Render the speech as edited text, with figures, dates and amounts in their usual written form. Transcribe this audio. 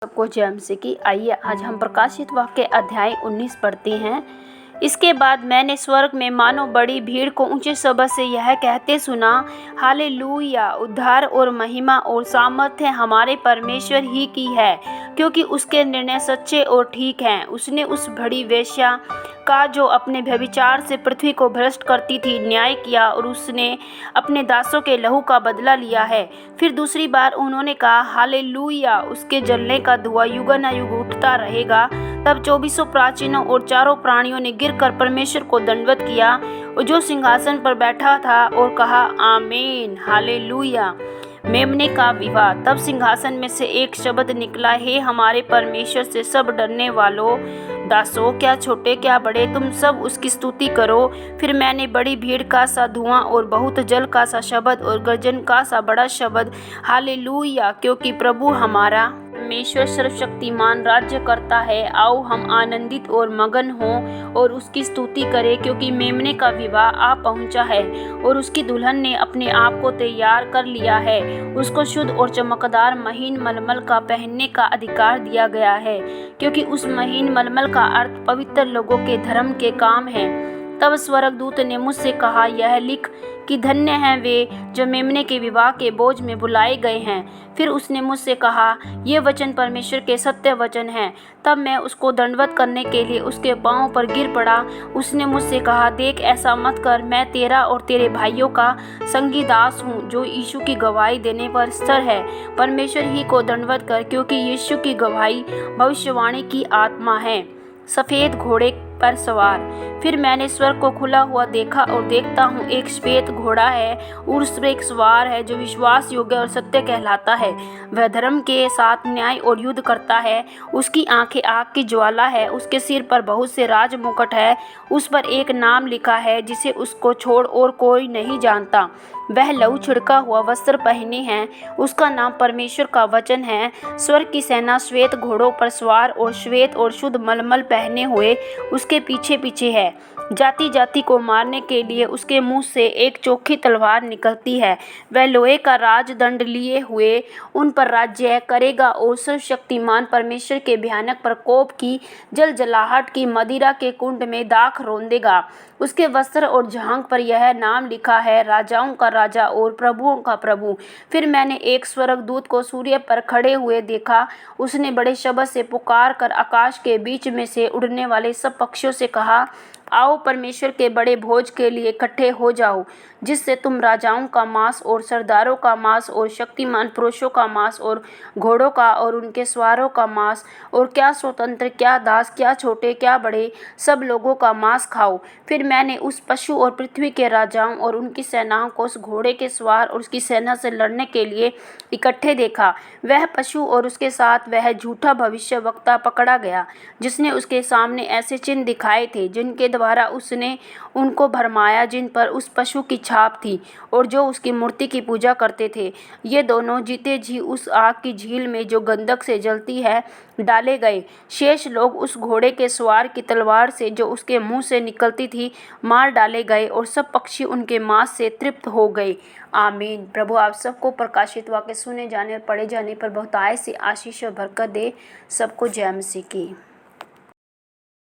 सबको जय मसीह की। आइए आज हम प्रकाशित वाक्य अध्याय 19 पढ़ते हैं। इसके बाद मैंने स्वर्ग में मानो बड़ी भीड़ को ऊंचे शब्द से यह कहते सुना, हालेलुया, उद्धार और महिमा और सामर्थ्य हमारे परमेश्वर ही की है, क्योंकि उसके निर्णय सच्चे और ठीक हैं। उसने उस बड़ी वेश्या का जो अपने व्यभिचार से पृथ्वी को भ्रष्ट करती थी न्याय किया, और उसने अपने दासों के लहू का बदला लिया है। फिर दूसरी बार उन्होंने कहा, हालेलुया, उसके जलने का धुआं युगानुयुग उठता रहेगा। तब 24 प्राचीनों और चारों प्राणियों ने गिरकर परमेश्वर को दंडवत किया, और जो सिंहासन पर बैठा था, और कहा, आमीन, हालेलुया। मेमने का विवाह। तब सिंहासन में से एक शब्द निकला, हे हमारे परमेश्वर से सब डरने वालों, दासों, क्या छोटे क्या बड़े, तुम सब उसकी स्तुति करो। फिर मैंने बड़ी भीड़ का सा धुआं और बहुत जल का सा शब्द और गर्जन का सा बड़ा शब्द, हालेलुया, क्योंकि प्रभु हमारा परमेश्वर सर्वशक्तिमान राज्य करता है। आओ हम आनंदित और मगन हों और उसकी स्तुति करें, क्योंकि मेमने का विवाह आ पहुंचा है और उसकी दुल्हन ने अपने आप को तैयार कर लिया है। उसको शुद्ध और चमकदार महीन मलमल का पहनने का अधिकार दिया गया है, क्योंकि उस महीन मलमल का अर्थ पवित्र लोगों के धर्म के काम है। तब स्वर्गदूत ने मुझसे कहा, यह लिख कि धन्य हैं वे जो मेमने के विवाह के बोझ में बुलाए गए हैं। फिर उसने मुझसे कहा, ये वचन परमेश्वर के सत्य वचन हैं। तब मैं उसको दंडवत करने के लिए उसके पांवों पर गिर पड़ा। उसने मुझसे कहा, देख, ऐसा मत कर, मैं तेरा और तेरे भाइयों का संगी दास हूँ जो यीशु की गवाही देने पर स्थिर है। परमेश्वर ही को दंडवत कर, क्योंकि यीशु की गवाही भविष्यवाणी की आत्मा है। सफेद घोड़े पर सवार। फिर मैंने स्वर्ग को खुला हुआ देखा, और देखता हूँ एक श्वेत घोड़ा है, उस पर एक सवार है जो विश्वास योग्य और सत्य कहलाता है। वह धर्म के साथ न्याय और युद्ध करता है। उसकी आंखें आग की ज्वाला है, उसके सिर पर बहुत से राज मुकुट है। उस पर एक नाम लिखा है जिसे उसको छोड़ और कोई नहीं जानता। वह लहू छिड़का हुआ वस्त्र पहने हैं, उसका नाम परमेश्वर का वचन है। स्वर्ग की सेना श्वेत घोड़ों पर सवार और श्वेत और शुद्ध मलमल पहने हुए उसके पीछे पीछे है। जाति जाति को मारने के लिए उसके मुंह से एक चोखी तलवार निकलती है। वह लोहे का राजदंड लिए हुए उन पर राज्य करेगा, और सर्वशक्तिमान परमेश्वर के भयानक प्रकोप की जलजलाहट की मदिरा के कुंड में दाख रौंदेगा। उसके वस्त्र और जहांग पर यह नाम लिखा है, राजाओं का राजा और प्रभुओं का प्रभु। फिर मैंने एक स्वर्गदूत को सूर्य पर खड़े हुए देखा। उसने बड़े शब्द से पुकार कर आकाश के बीच में से उड़ने वाले सब पक्षियों से कहा, आओ परमेश्वर के बड़े भोज के लिए इकट्ठे हो जाओ, जिससे तुम राजाओं का मांस और सरदारों का मांस और शक्तिमान पुरुषों का मांस और घोड़ों का और उनके सवारों का मांस, और क्या स्वतंत्र क्या दास क्या छोटे क्या बड़े, सब लोगों का मांस खाओ। फिर मैंने उस पशु और पृथ्वी के राजाओं और उनकी सेनाओं को उस घोड़े के सवार और उसकी सेना से लड़ने के लिए इकट्ठे देखा। वह पशु और उसके साथ वह झूठा भविष्यवक्ता पकड़ा गया, जिसने उसके सामने ऐसे चिन्ह दिखाए थे जिनके द्वारा उसने उनको भरमाया, जिन पर उस पशु की छाप थी और जो उसकी मूर्ति की पूजा करते थे। ये दोनों जीते जी उस आग की झील में जो गंधक से जलती है डाले गए। शेष लोग उस घोड़े के सवार की तलवार से जो उसके मुंह से निकलती थी मार डाले गए, और सब पक्षी उनके मांस से तृप्त हो गए। आमीन। प्रभु आप सबको प्रकाशित वाक्य सुने जाने और पढ़े जाने पर बहुतायत से आशीष और बरकत दे। सबको जय मसीह की।